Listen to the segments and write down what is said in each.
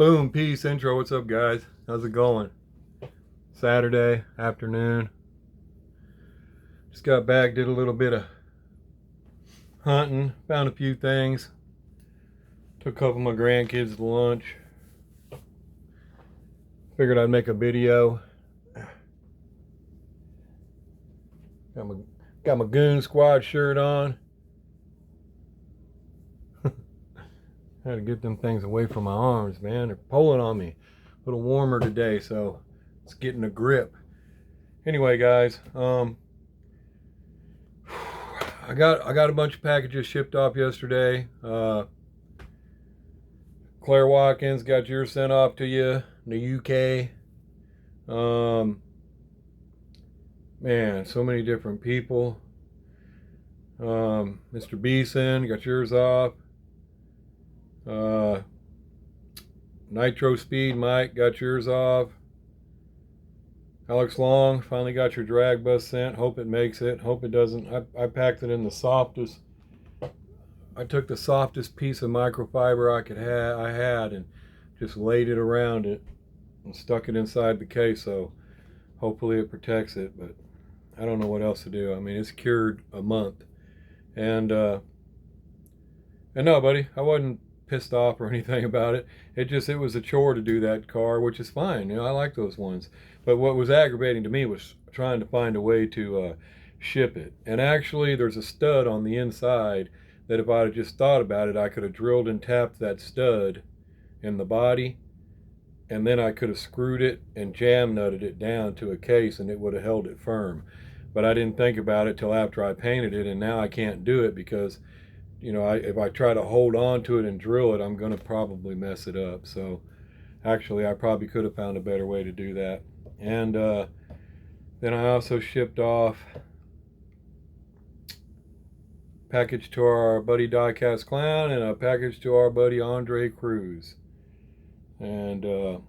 Boom, peace, intro. What's up, guys? How's it going? Saturday afternoon. Just got back, did a little bit of hunting, found a few things. Took a couple of my grandkids to lunch. Figured I'd make a video. Got my Goon Squad shirt on. Had to get them things away from my arms, man. They're pulling on me. A little warmer today, so it's getting a grip. Anyway, guys, I got a bunch of packages shipped off yesterday. Claire Watkins got yours sent off to you in the UK. Man, so many different people. Mr. Beeson got yours off. Nitro Speed Mike got yours off. Alex Long finally got your drag bus sent. Hope it makes it. Hope it doesn't. I packed it in the softest. I took the softest piece of microfiber I had and just laid it around it and stuck it inside the case, so hopefully it protects it, but I don't know what else to do. I mean, it's cured a month. And no, buddy, I wasn't pissed off or anything about it. It was a chore to do that car, which is fine. You know, I like those ones. But what was aggravating to me was trying to find a way to ship it. And actually, there's a stud on the inside that if I'd have just thought about it, I could have drilled and tapped that stud in the body, and then I could have screwed it and jam nutted it down to a case, and it would have held it firm. But I didn't think about it till after I painted it, and now I can't do it because, you know, if I try to hold on to it and drill it, I'm going to probably mess it up. So actually, I probably could have found a better way to do that. And then I also shipped off package to our buddy Diecast Clown and a package to our buddy Andre Cruz. And oh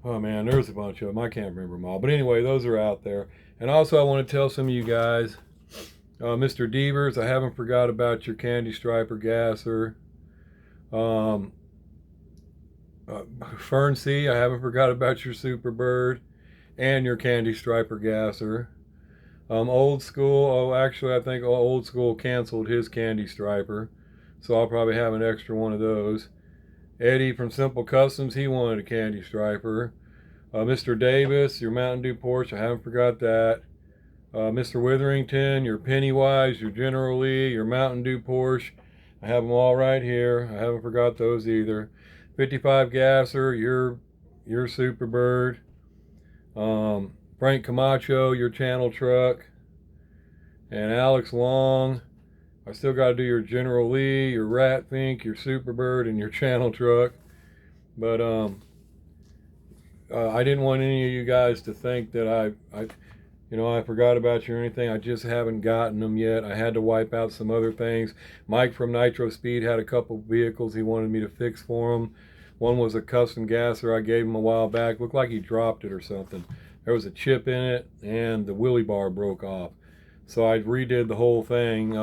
man, there's a bunch of them. I can't remember them all. But anyway, those are out there. And also I want to tell some of you guys, Mr. Devers, I haven't forgot about your Candy Striper gasser. Fern C, I haven't forgot about your Superbird and your Candy Striper gasser. Old School, oh actually I think Old School canceled his Candy Striper, so I'll probably have an extra one of those. Eddie from Simple Customs, he wanted a Candy Striper. Mr. Davis, your Mountain Dew Porsche, I haven't forgot that. Mr. Witherington, your Pennywise, your General Lee, your Mountain Dew Porsche, I have them all right here. I haven't forgot those either. 55 Gasser, your Superbird. Frank Camacho, your Channel Truck. And Alex Long, I still got to do your General Lee, your Rat Fink, your Superbird, and your Channel Truck. But I didn't want any of you guys to think that I forgot about you or anything. I just haven't gotten them yet. I had to wipe out some other things. Mike from Nitro Speed had a couple vehicles he wanted me to fix for him. One was a custom gasser I gave him a while back. Looked like he dropped it or something. There was a chip in it and the wheelie bar broke off. So I redid the whole thing.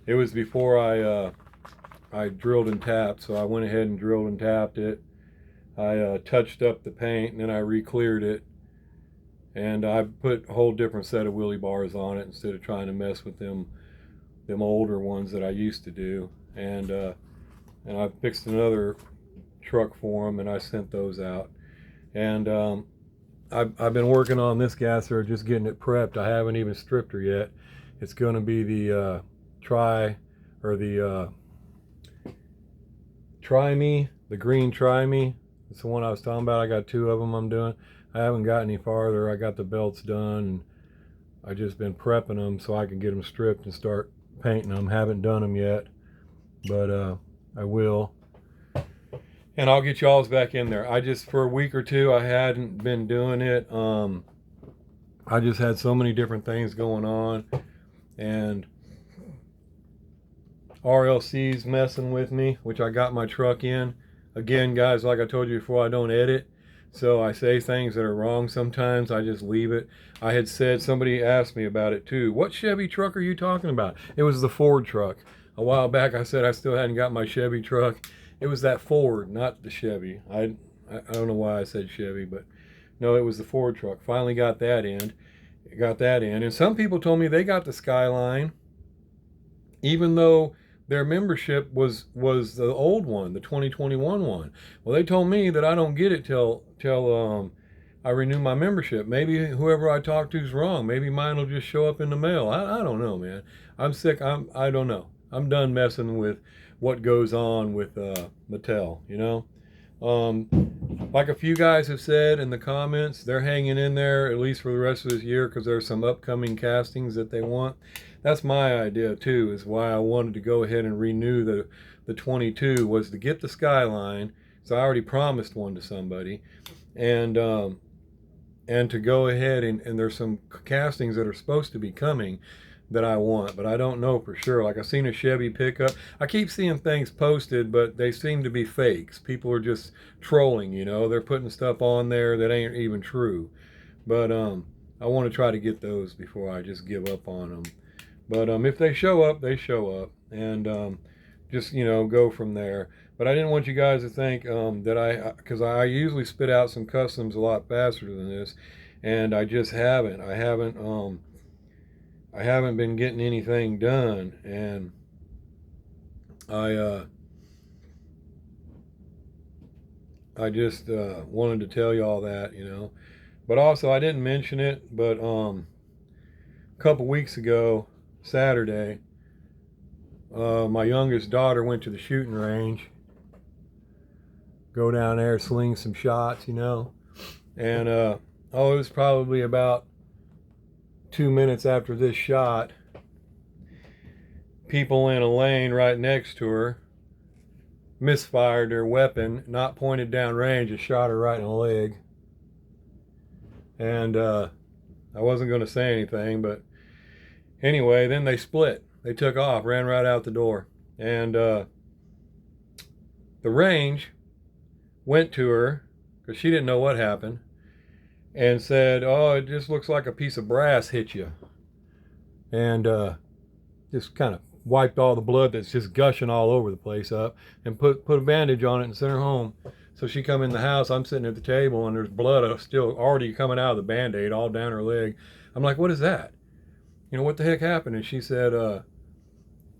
It was before I drilled and tapped, so I went ahead and drilled and tapped it. I touched up the paint and then I re-cleared it. And I put a whole different set of wheelie bars on it instead of trying to mess with them older ones that I used to do. And I fixed another truck for them and I sent those out. And I've been working on this gasser, just getting it prepped. I haven't even stripped her yet. It's going to be the Try Me, the green Try Me. It's the one I was talking about. I got two of them I'm doing. I haven't got any farther. I got the belts done, and I just been prepping them so I can get them stripped and start painting them. Haven't done them yet, but I will. And I'll get y'all's back in there. For a week or two, I hadn't been doing it. I just had so many different things going on, and RLC's messing with me, which I got my truck in. Again, guys, like I told you before, I don't edit. So I say things that are wrong sometimes. I just leave it. I had said, somebody asked me about it too. What Chevy truck are you talking about? It was the Ford truck. A while back I said I still hadn't got my Chevy truck. It was that Ford, not the Chevy. I don't know why I said Chevy, but no, it was the Ford truck. Finally got that in. And some people told me they got the Skyline, even though their membership was the old one, the 2021 one. Well, they told me that I don't get it till I renew my membership. Maybe whoever I talk to is wrong. Maybe mine will just show up in the mail. I don't know, man. I'm sick. I don't know. I'm done messing with what goes on with Mattel, you know. Like a few guys have said in the comments, they're hanging in there at least for the rest of this year because there's some upcoming castings that they want. That's my idea too, is why I wanted to go ahead and renew the 22, was to get the Skyline. So I already promised one to somebody, and to go ahead and there's some castings that are supposed to be coming that I want, but I don't know for sure. Like, I've seen a Chevy pickup. I keep seeing things posted, but they seem to be fakes. People are just trolling, you know. They're putting stuff on there that ain't even true. But I want to try to get those before I just give up on them. But if they show up, they show up, and just, you know, go from there. But I didn't want you guys to think that because I usually spit out some customs a lot faster than this, and I just haven't. I haven't been getting anything done, and I just wanted to tell you all that, you know. But also, I didn't mention it, but a couple weeks ago, Saturday, my youngest daughter went to the shooting range, go down there, sling some shots, you know, and it was probably about 2 minutes after this shot, people in a lane right next to her misfired their weapon, not pointed down range, and shot her right in the leg. And I wasn't going to say anything, but anyway, then they split. They took off, ran right out the door. And the range went to her, because she didn't know what happened, and said, "Oh, it just looks like a piece of brass hit you." And just kind of wiped all the blood that's just gushing all over the place up, and put a bandage on it and sent her home. So she come in the house, I'm sitting at the table, and there's blood still already coming out of the Band-Aid all down her leg. I'm like, "What is that? You know, what the heck happened?" And she said, "Oh,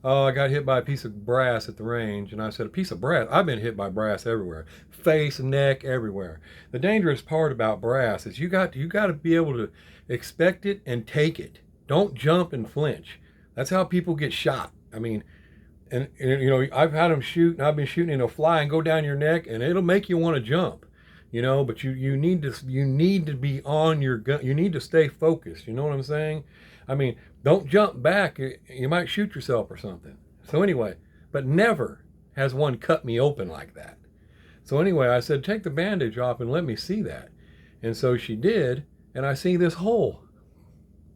I got hit by a piece of brass at the range." And I said, "A piece of brass? I've been hit by brass everywhere. Face, neck, everywhere." The dangerous part about brass is you got to be able to expect it and take it. Don't jump and flinch. That's how people get shot. I mean, and you know, I've had them shoot, and I've been shooting, and it'll fly and go down your neck, and it'll make you want to jump, you know, but you need to be on your gun. You need to stay focused. You know what I'm saying? I mean, don't jump back. You might shoot yourself or something. So anyway, but never has one cut me open like that. So anyway, I said, "Take the bandage off and let me see that." And so she did, and I see this hole.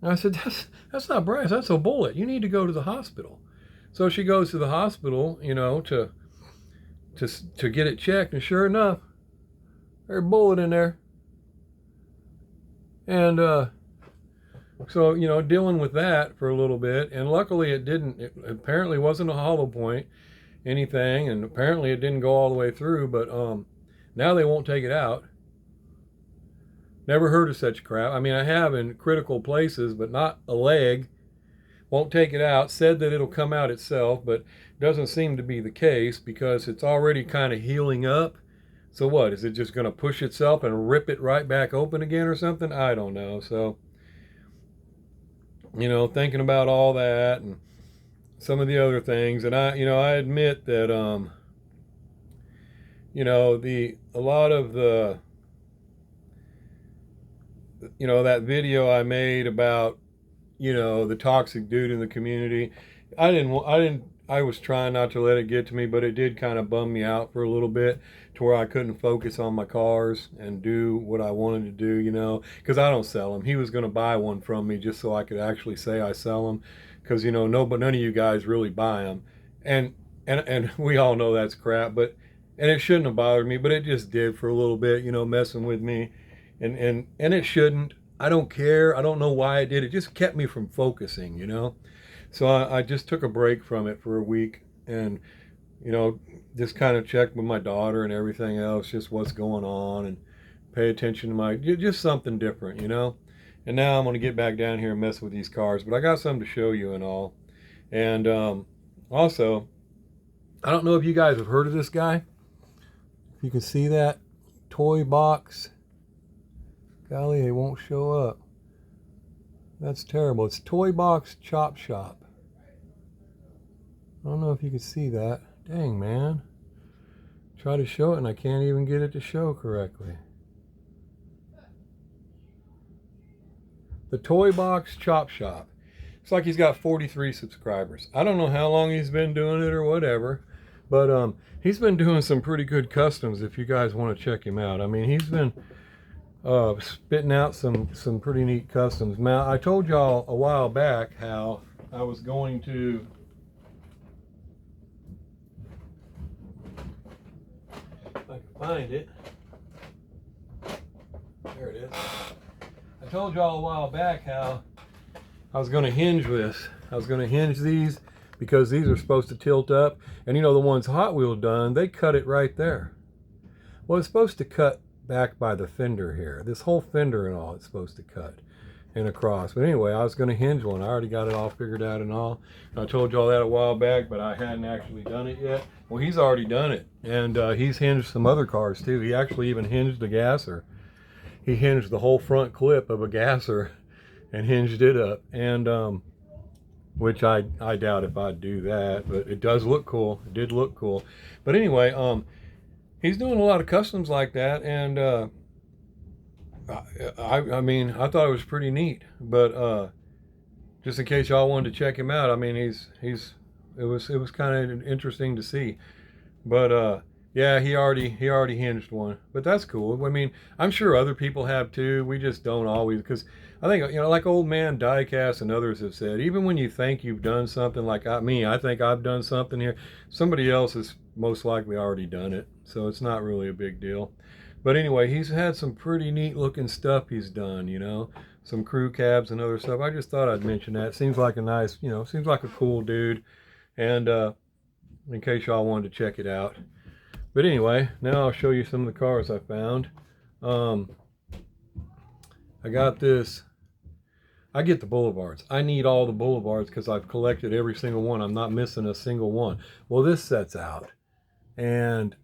And I said, that's not brass, that's a bullet. You need to go to the hospital." So she goes to the hospital, you know, to get it checked, and sure enough, there's a bullet in there. And so, you know, dealing with that for a little bit, and luckily it apparently wasn't a hollow point, anything, and apparently it didn't go all the way through, but now they won't take it out. Never heard of such crap. I mean, I have in critical places, but not a leg. Won't take it out. Said that it'll come out itself, but doesn't seem to be the case because it's already kind of healing up. So what, is it just going to push itself and rip it right back open again or something? I don't know. So, you know, thinking about all that and some of the other things, and I admit that you know, a lot of the, you know, that video I made about, you know, the toxic dude in the community, I was trying not to let it get to me, but it did kind of bum me out for a little bit, to where I couldn't focus on my cars and do what I wanted to do, you know, because I don't sell them. He was going to buy one from me just so I could actually say I sell them, because, you know, none of you guys really buy them, and we all know that's crap, and it shouldn't have bothered me, but it just did for a little bit, you know, messing with me, and it shouldn't. I don't care. I don't know why it did. It just kept me from focusing, you know. So I just took a break from it for a week, and you know, just kind of check with my daughter and everything else, just what's going on, and pay attention to my, just something different, you know. And now I'm going to get back down here and mess with these cars, but I got something to show you and all. And also, I don't know if you guys have heard of this guy. If you can see that toy box. Golly, it won't show up. That's terrible. It's Toy Box Chop Shop. I don't know if you can see that. Dang, man. Try to show it and I can't even get it to show correctly. The Toy Box Chop Shop. It's like he's got 43 subscribers. I don't know how long he's been doing it or whatever, but he's been doing some pretty good customs if you guys want to check him out. I mean, he's been spitting out some pretty neat customs. Now, I told y'all a while back how I was going to if I can find it. There it is. I told y'all a while back how I was going to hinge this. I was going to hinge these because these are supposed to tilt up. And you know, the ones Hot Wheels done, they cut it right there. Well, it's supposed to cut back by the fender here. This whole fender and all, it's supposed to cut and across. But anyway, I was going to hinge one. I already got it all figured out and all. I told y'all that a while back, but I hadn't actually done it yet. Well, he's already done it. And he's hinged some other cars too. He actually even hinged a gasser. He hinged the whole front clip of a gasser and hinged it up. And which I doubt if I'd do that, but it does look cool. It did look cool. But anyway, he's doing a lot of customs like that, and I mean, I thought it was pretty neat. But just in case y'all wanted to check him out, I mean, it was kind of interesting to see. But yeah, he already hinged one, but that's cool. I mean, I'm sure other people have too. We just don't always, because I think, you know, like Old Man Diecast and others have said, even when you think you've done something, like I think I've done something here, somebody else has most likely already done it, so it's not really a big deal. But anyway, he's had some pretty neat looking stuff he's done, you know, some crew cabs and other stuff. I just thought I'd mention that. Seems like a nice, you know, seems like a cool dude. And in case y'all wanted to check it out. But anyway, now I'll show you some of the cars I found. I got this. I get the boulevards. I need all the boulevards because I've collected every single one. I'm not missing a single one. Well, this sets out. And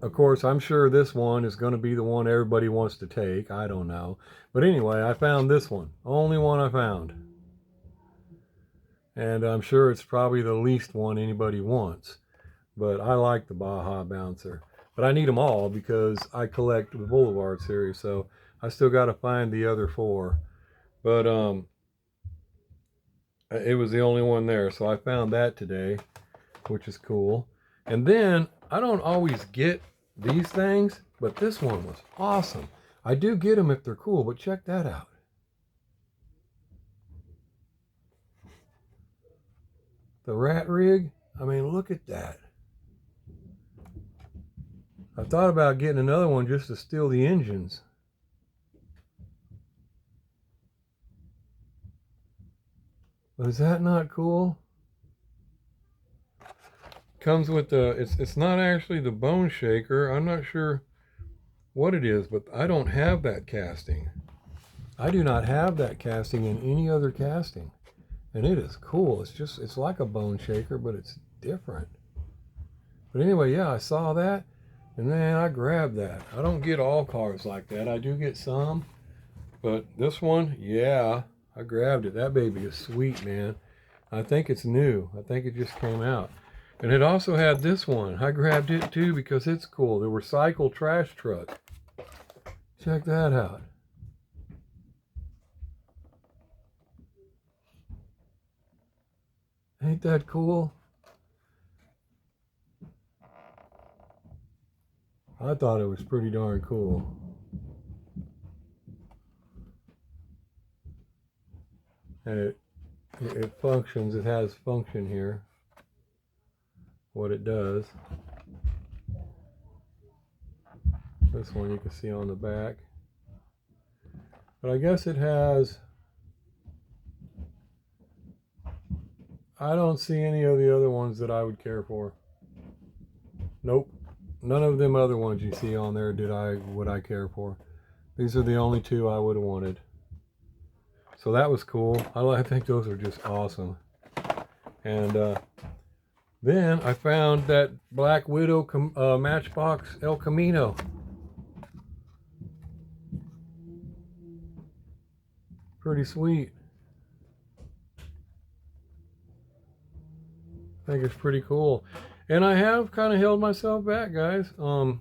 of course, I'm sure this one is going to be the one everybody wants to take. I don't know. But anyway, I found this one. Only one I found. And I'm sure it's probably the least one anybody wants. But I like the Baja Bouncer. But I need them all because I collect the Boulevard series. So I still got to find the other four. But it was the only one there. So I found that today, which is cool. And then I don't always get these things, but this one was awesome. I do get them if they're cool, but check that out. The rat rig, I mean, look at that. I thought about getting another one just to steal the engines. But is that not cool? Comes with the, it's not actually the bone shaker. I'm not sure what it is, but I don't have that casting. I do not have that casting in any other casting. And it is cool. It's like a bone shaker, but it's different. But anyway, yeah, I saw that. And man, I grabbed that. I don't get all cars like that. I do get some. But this one, yeah, I grabbed it. That baby is sweet, man. I think it's new. I think it just came out. And it also had this one. I grabbed it too because it's cool. The recycle trash truck. Check that out. Ain't that cool? I thought it was pretty darn cool. And it functions. It has function here. What it does. This one you can see on the back. But I guess it has, I don't see any of the other ones that I would care for. Nope. None of them other ones you see on there would I care for. These are the only two I would have wanted. So that was cool. I think those are just awesome. And then I found that Black Widow Matchbox El Camino. Pretty sweet. I think it's pretty cool. And I have kind of held myself back, guys. I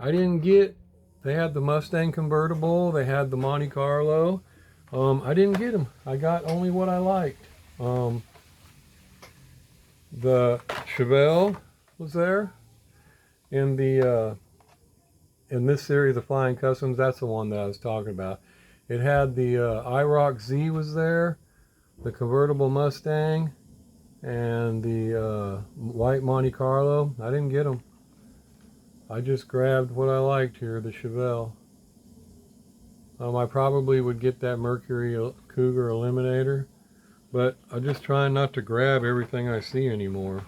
didn't get, they had the Mustang convertible, they had the Monte Carlo. I didn't get them. I got only what I liked. The Chevelle was there in the in this series, the Flying Customs. That's the one that I was talking about. It had the IROC Z was there, the convertible Mustang, and the white Monte Carlo. I didn't get them. I just grabbed what I liked here, the Chevelle. I probably would get that Mercury Cougar Eliminator, but I'm just trying not to grab everything I see anymore.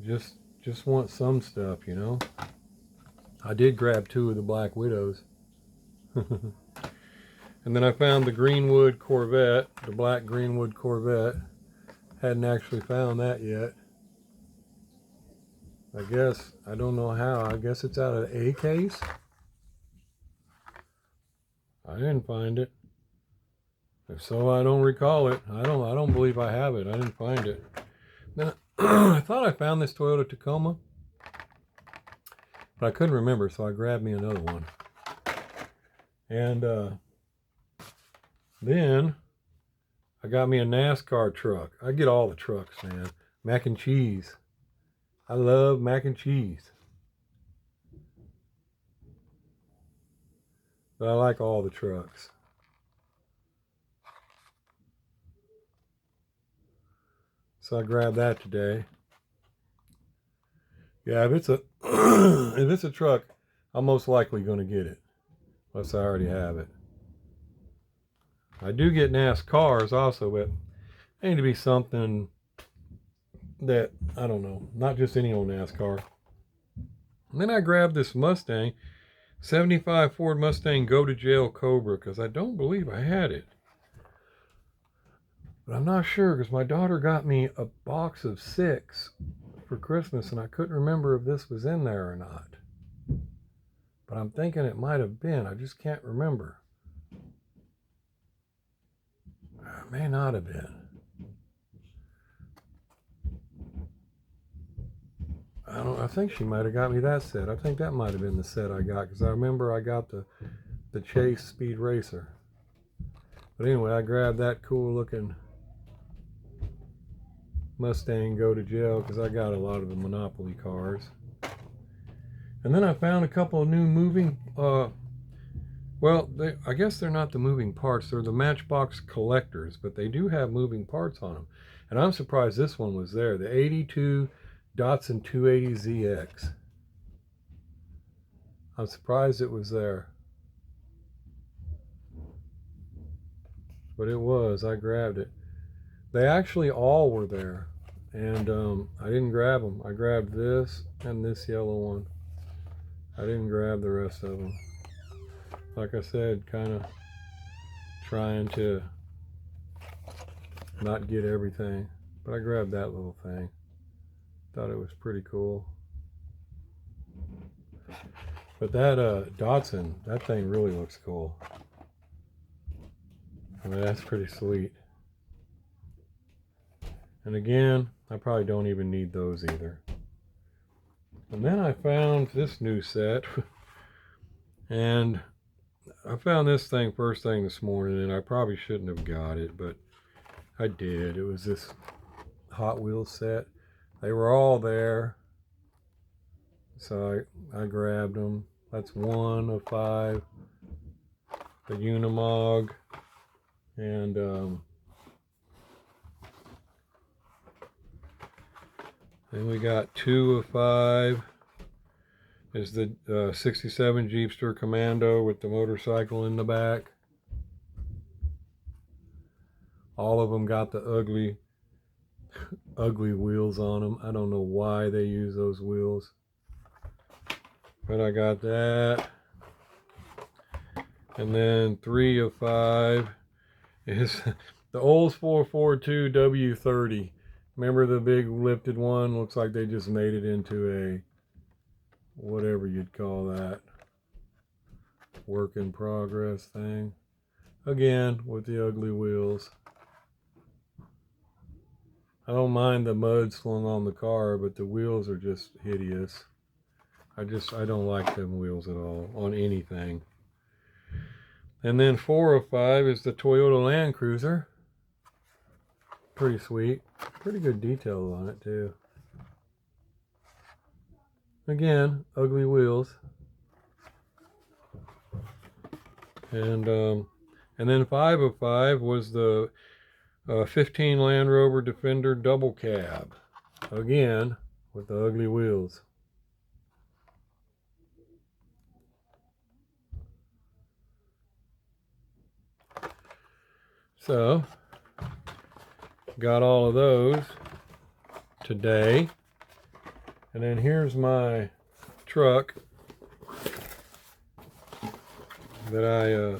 Just want some stuff, you know. I did grab 2 of the Black Widows. And then I found the Greenwood Corvette, the black Greenwood Corvette. Hadn't actually found that yet. I guess, I don't know how. I guess it's out of the A case. I didn't find it. If so, I don't recall it. I don't believe I have it. I didn't find it. Then I thought I found this Toyota Tacoma, but I couldn't remember, so I grabbed me another one. And then I got me a NASCAR truck. I get all the trucks, man. Mac and cheese. I love mac and cheese. But I like all the trucks. So I grabbed that today. Yeah, if it's a if it's a truck, I'm most likely going to get it, unless I already have it. I do get NASCARs also, but they need to be something that, I don't know, not just any old NASCAR. And then I grabbed this Mustang, 75 Ford Mustang Go to Jail Cobra, because I don't believe I had it. But I'm not sure, because my daughter got me a box of 6 for Christmas, and I couldn't remember if this was in there or not. But I'm thinking it might have been. I just can't remember. It may not have been. I think she might have got me that set. I think that might have been the set I got, because I remember I got the Chase Speed Racer. But anyway, I grabbed that cool looking Mustang Go to Jail, because I got a lot of the Monopoly cars. And then I found a couple of new moving, well, I guess they're not the moving parts, they're the Matchbox collectors, but they do have moving parts on them. And I'm surprised this one was there, the 82 Datsun 280ZX. I'm surprised it was there. But it was, I grabbed it. They actually all were there, and I didn't grab them. I grabbed this and this yellow one. I didn't grab the rest of them. Like I said, kind of trying to not get everything, but I grabbed that little thing. Thought it was pretty cool. But that Datsun, that thing really looks cool. I mean, that's pretty sweet. And again, I probably don't even need those either. And then I found this new set. And I found this thing first thing this morning, and I probably shouldn't have got it, but I did. It was this Hot Wheels set. They were all there, so I grabbed them. That's 1 of 5. The Unimog, and then we got 2 of 5. Is the 67 Jeepster Commando with the motorcycle in the back. All of them got the ugly ugly wheels on them. I don't know why they use those wheels. But I got that. And then 3 of 5 is the Olds 442 W30. Remember the big lifted one? Looks like they just made it into a, whatever you'd call that, work in progress thing. Again, with the ugly wheels. I don't mind the mud slung on the car, but the wheels are just hideous. I don't like them wheels at all on anything. And then 4 of 5 is the Toyota Land Cruiser. Pretty sweet. Pretty good detail on it too. Again, ugly wheels. And then 5 of 5 was the 15 Land Rover Defender double cab. Again, with the ugly wheels. So, got all of those today. And then here's my truck that I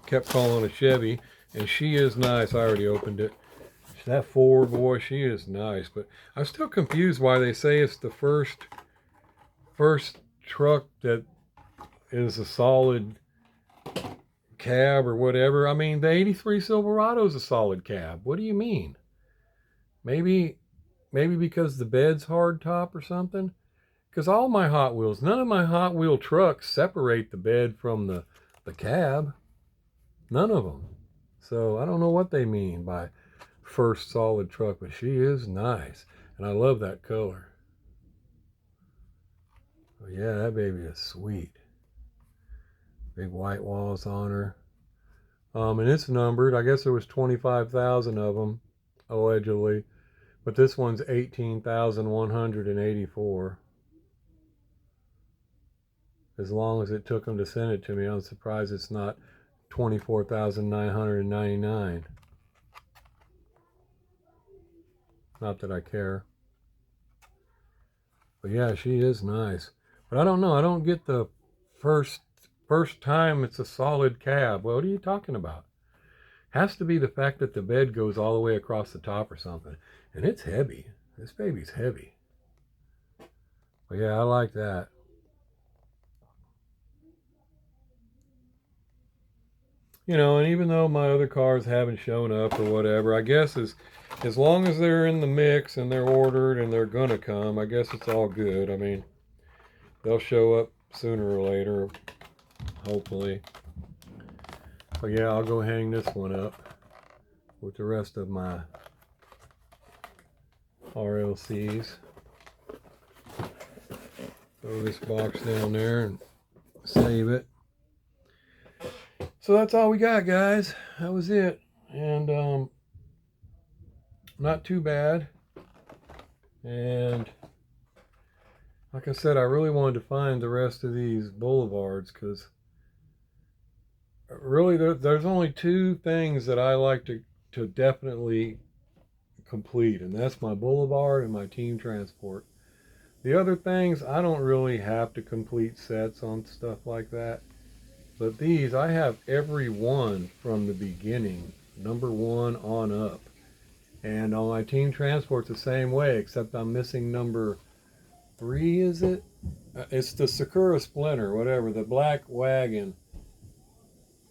kept calling a Chevy. And she is nice. I already opened it. That Ford, boy, she is nice. But I'm still confused why they say it's the first truck that is a solid cab or whatever. I mean, the 83 Silverado is a solid cab. What do you mean? Maybe because the bed's hard top or something? Because all my Hot Wheels, none of my Hot Wheel trucks separate the bed from the cab. None of them. So I don't know what they mean by first solid truck, but she is nice. And I love that color. Oh yeah, that baby is sweet. Big white walls on her. And it's numbered. I guess there was 25,000 of them, allegedly. But this one's 18,184. As long as it took them to send it to me, I'm surprised it's not 24,999. Not that I care. But yeah, she is nice. But I don't know. I don't get the first time it's a solid cab. What are you talking about? Has to be the fact that the bed goes all the way across the top or something. And it's heavy. This baby's heavy. But yeah, I like that. You know, and even though my other cars haven't shown up or whatever, I guess as long as they're in the mix and they're ordered and they're gonna come, I guess it's all good. I mean, they'll show up sooner or later, hopefully. But yeah, I'll go hang this one up with the rest of my RLCs. Throw this box down there and save it. So that's all we got, guys. That was it. And not too bad. And like I said, I really wanted to find the rest of these boulevards because really there's only 2 things that I like to definitely complete, and that's my boulevard and my team transport. The other things, I don't really have to complete sets on stuff like that. But these, I have every one from the beginning, number 1 on up. And on my team transport's the same way, except I'm missing number 3, is it? It's the Sakura Splinter, whatever, the black wagon,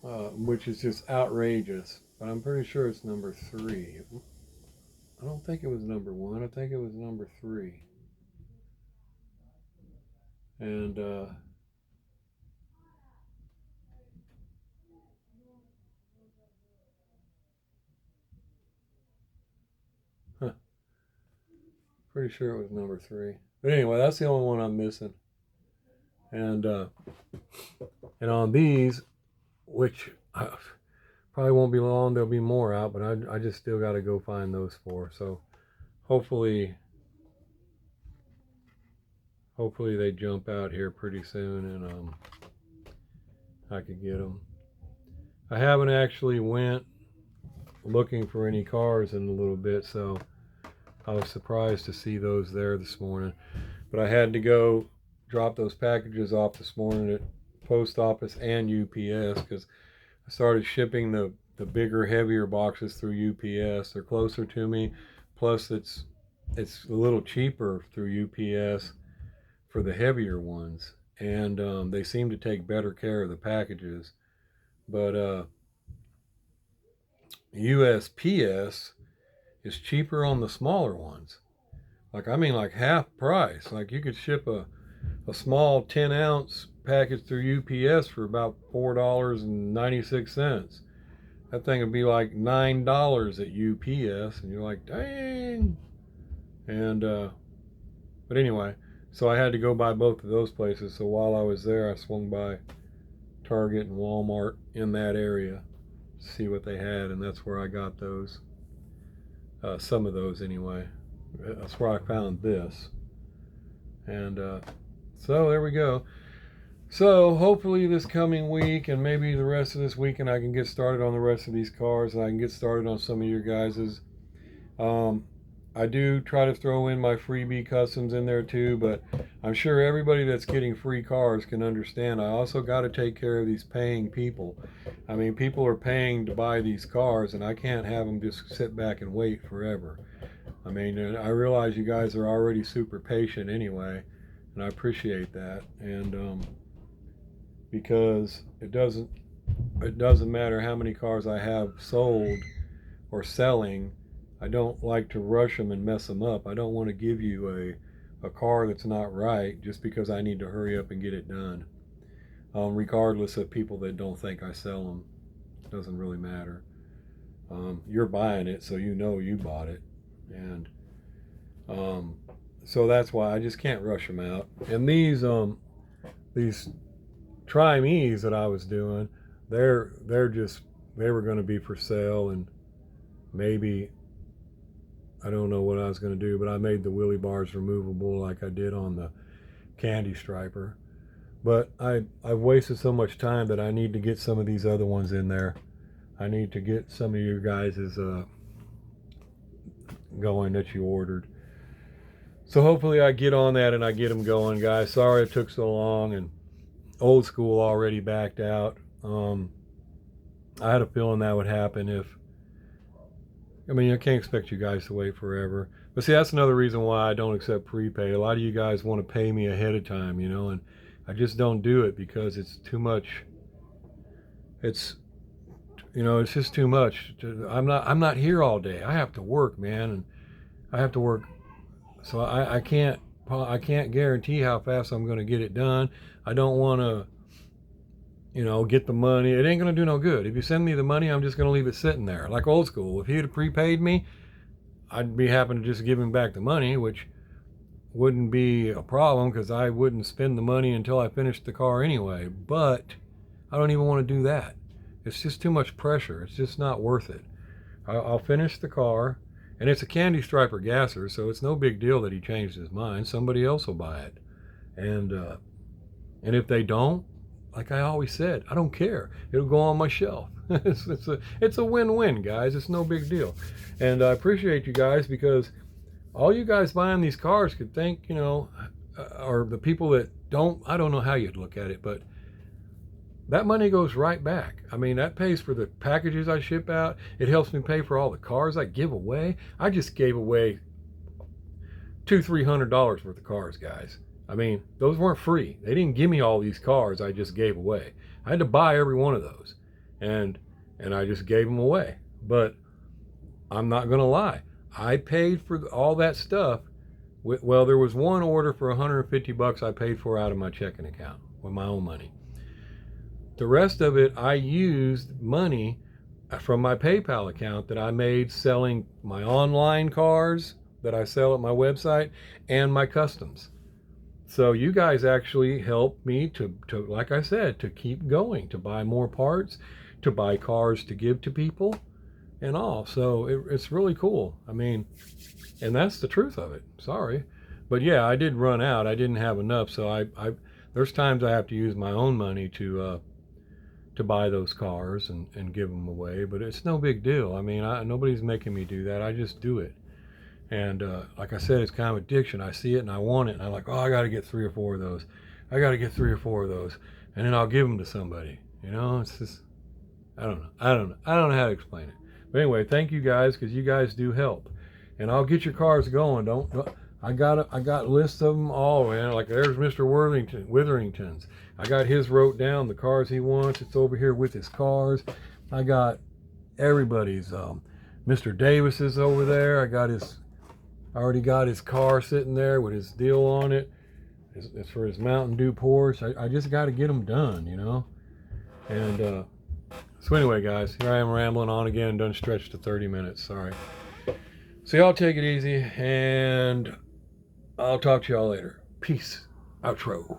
which is just outrageous. But I'm pretty sure it's number 3. I don't think it was number 1. I think it was number 3. And pretty sure it was number 3. But anyway, that's the only one I'm missing. And on these, which probably won't be long, there'll be more out, but I just still got to go find those 4. So hopefully they jump out here pretty soon and I could get them. I haven't actually went looking for any cars in a little bit, so I was surprised to see those there this morning. But I had to go drop those packages off this morning at post office and UPS because I started shipping the bigger, heavier boxes through UPS. They're closer to me. Plus, it's a little cheaper through UPS for the heavier ones, and they seem to take better care of the packages. But USPS is cheaper on the smaller ones. Like, I mean, like half price. Like, you could ship a small 10-ounce package through UPS for about $4.96. That thing would be like $9 at UPS, and you're like, dang. And but anyway, so I had to go by both of those places. So while I was there, I swung by Target and Walmart in that area to see what they had, and that's where I got those. Some of those anyway. That's where I found this. And so there we go. So hopefully this coming week and maybe the rest of this weekend I can get started on the rest of these cars, and I can get started on some of your guys's. I do try to throw in my freebie customs in there too, but I'm sure everybody that's getting free cars can understand. I also got to take care of these paying people. I mean, people are paying to buy these cars, and I can't have them just sit back and wait forever. I mean, I realize you guys are already super patient anyway, and I appreciate that. And because it doesn't matter how many cars I have sold or selling, I don't like to rush them and mess them up. I don't want to give you a car that's not right just because I need to hurry up and get it done. Regardless of people that don't think I sell them. It doesn't really matter. You're buying it, so you know you bought it. And so that's why I just can't rush them out. And these Try Me's that I was doing, they were going to be for sale, and maybe, I don't know what I was going to do, but I made the wheelie bars removable like I did on the Candy Striper. But I've wasted so much time that I need to get some of these other ones in there. I need to get some of you guys' going that you ordered. So hopefully I get on that and I get them going, guys. Sorry it took so long, and Old School already backed out. I had a feeling that would happen I can't expect you guys to wait forever. But see, that's another reason why I don't accept prepaid. A lot of you guys want to pay me ahead of time, and I just don't do it because it's too much. It's just too much. I'm not here all day. I have to work, man, and I have to work. So I can't guarantee how fast I'm going to get it done. I don't want to, get the money. It ain't going to do no good. If you send me the money, I'm just going to leave it sitting there. Like Old School. If he'd have prepaid me, I'd be happy to just give him back the money, which wouldn't be a problem because I wouldn't spend the money until I finished the car anyway. But I don't even want to do that. It's just too much pressure. It's just not worth it. I'll finish the car, and it's a Candy Striper gasser, so it's no big deal that he changed his mind. Somebody else will buy it. And if they don't, like I always said, I don't care. It'll go on my shelf. It's a win-win, guys. It's no big deal. And I appreciate you guys, because all you guys buying these cars could think, or the people that don't, I don't know how you'd look at it, but that money goes right back. That pays for the packages I ship out. It helps me pay for all the cars I give away. I just gave away $200-300 worth of cars, guys. Those weren't free. They didn't give me all these cars I just gave away. I had to buy every one of those, and I just gave them away. But I'm not gonna lie, I paid for all that stuff. Well, there was one order for $150 I paid for out of my checking account with my own money. The rest of it, I used money from my PayPal account that I made selling my online cars that I sell at my website and my customs. So you guys actually helped me to like I said, to keep going, to buy more parts, to buy cars to give to people and all. So it's really cool. And that's the truth of it. Sorry. But yeah, I did run out. I didn't have enough. So I there's times I have to use my own money to buy those cars and give them away, but it's no big deal. Nobody's making me do that. I just do it. And like I said, it's kind of addiction. I see it and I want it, and I'm like, oh, I got to get 3 or 4 of those. I got to get 3 or 4 of those, and then I'll give them to somebody. You know, it's just, I don't know. I don't know how to explain it. But anyway, thank you guys, because you guys do help, and I'll get your cars going. Don't I got lists of them all, man. Like there's Mr. Witherington's. I got his wrote down the cars he wants. It's over here with his cars. I got everybody's. Mr. Davis is over there. I already got his car sitting there with his deal on it. It's for his Mountain Dew Porsche. I just got to get them done, you know. And so anyway, guys, here I am rambling on again. Done stretched to 30 minutes. Sorry. So y'all take it easy, and I'll talk to y'all later. Peace. Outro.